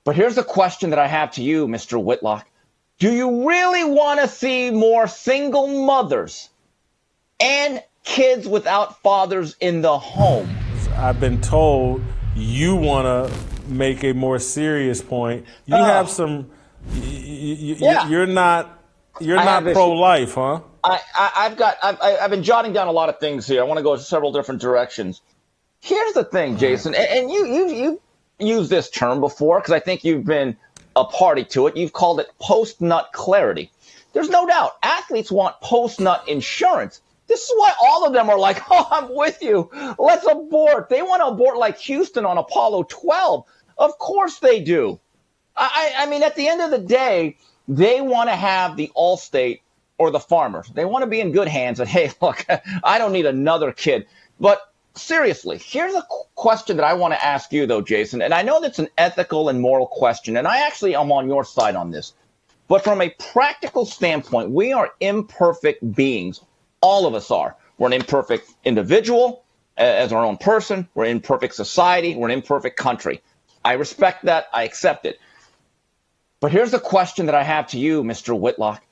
But here's the question that I have to you, Mr. Whitlock. Do you really want to see more single mothers and kids without fathers in the home? I've been told you want to make a more serious point. You have some. Yeah. You're not. You're I not have pro-life, huh? I've been jotting down a lot of things here. I want to go several different directions. Here's the thing, Jason, and you used this term before because I think you've been a party to it. You've called it post-nut clarity. There's no doubt athletes want post-nut insurance. This is why all of them are like, oh, I'm with you. Let's abort. They want to abort like Houston on Apollo 12. Of course they do. I mean, at the end of the day, they want to have the Allstate or the farmers. They want to be in good hands and, hey, look, I don't need another kid. But seriously, here's a question that I want to ask you, though, Jason. And I know that's an ethical and moral question, and I actually am on your side on this. But from a practical standpoint, we are imperfect beings. All of us are. We're an imperfect individual as our own person. We're an imperfect society. We're an imperfect country. I respect that. I accept it. But here's the question that I have to you, Mr. Whitlock.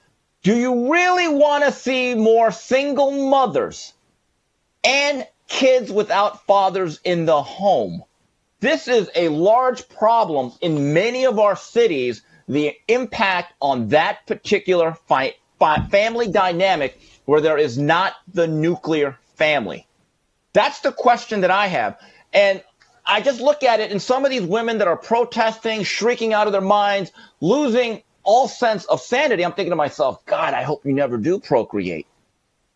Do you really want to see more single mothers and kids without fathers in the home? This is a large problem in many of our cities, the impact on that particular family dynamic where there is not the nuclear family. That's the question that I have. And I just look at it, and some of these women that are protesting, shrieking out of their minds, losing all sense of sanity, I'm thinking to myself, God, I hope you never do procreate.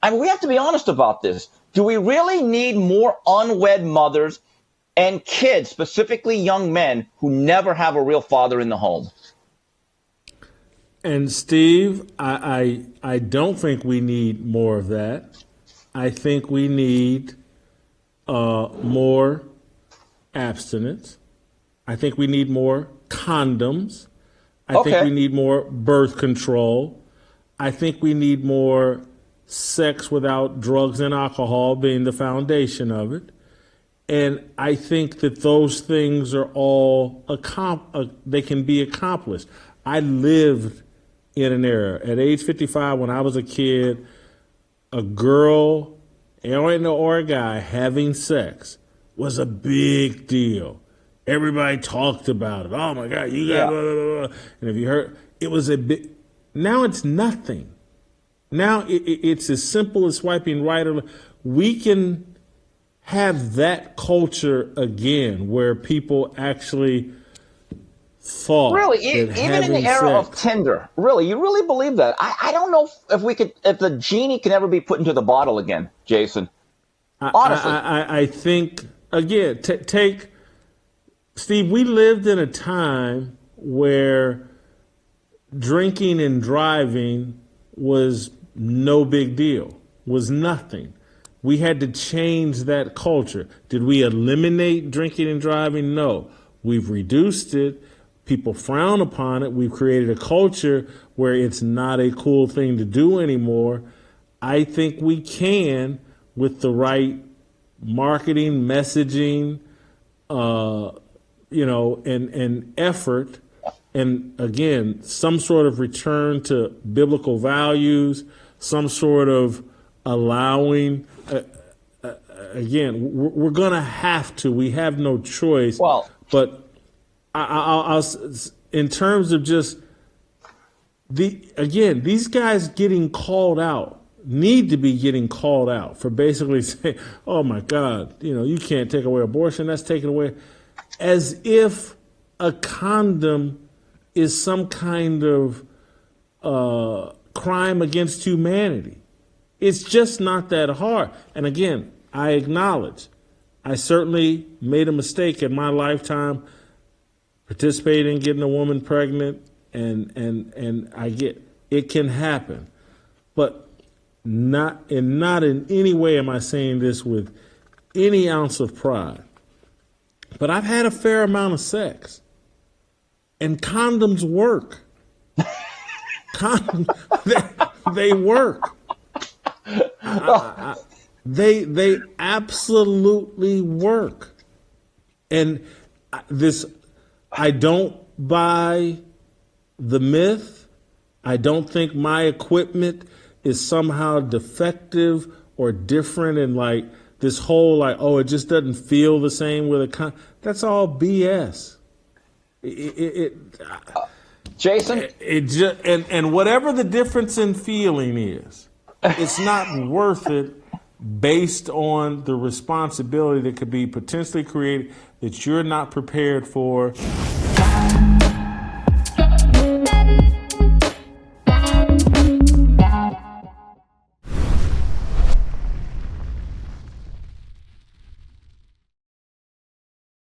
I mean, we have to be honest about this. Do we really need more unwed mothers and kids, specifically young men, who never have a real father in the home? And Steve, I don't think we need more of that. I think we need more abstinence. I think we need more condoms. I think we need more birth control. I think we need more sex without drugs and alcohol being the foundation of it. And I think that those things are all they can be accomplished. I lived in an era at age 55 when I was a kid, a girl or a guy having sex was a big deal. Everybody talked about it. Oh my God, you got blah, blah, blah. And if you heard, it was a big. Now it's nothing. Now it's as simple as swiping right or left. We can have that culture again where people actually thought. Really, even in the era of Tinder, really, you really believe that? I don't know if the genie can ever be put into the bottle again, Jason. Honestly, I think again, take Steve. We lived in a time where drinking and driving was no big deal, was nothing. We had to change that culture. Did we eliminate drinking and driving? No. We've reduced it. People frown upon it. We've created a culture where it's not a cool thing to do anymore. I think we can, with the right marketing, messaging, and effort, and again, some sort of return to biblical values, some sort of allowing. Again, we're going to have to. We have no choice. Well, but I'll in terms of just these guys getting called out need to be getting called out for basically saying, "Oh my God, you can't take away abortion. That's taken away," as if a condom is some kind of crime against humanity. It's just not that hard. And again, I acknowledge I certainly made a mistake in my lifetime participating in getting a woman pregnant, and I get it can happen. But not in any way am I saying this with any ounce of pride. But I've had a fair amount of sex. And condoms work. They work. They absolutely work. And I don't buy the myth. I don't think my equipment is somehow defective or different, and like this whole like, oh, it just doesn't feel the same with a that's all BS. Jason? It just, and whatever the difference in feeling is, it's not worth it based on the responsibility that could be potentially created that you're not prepared for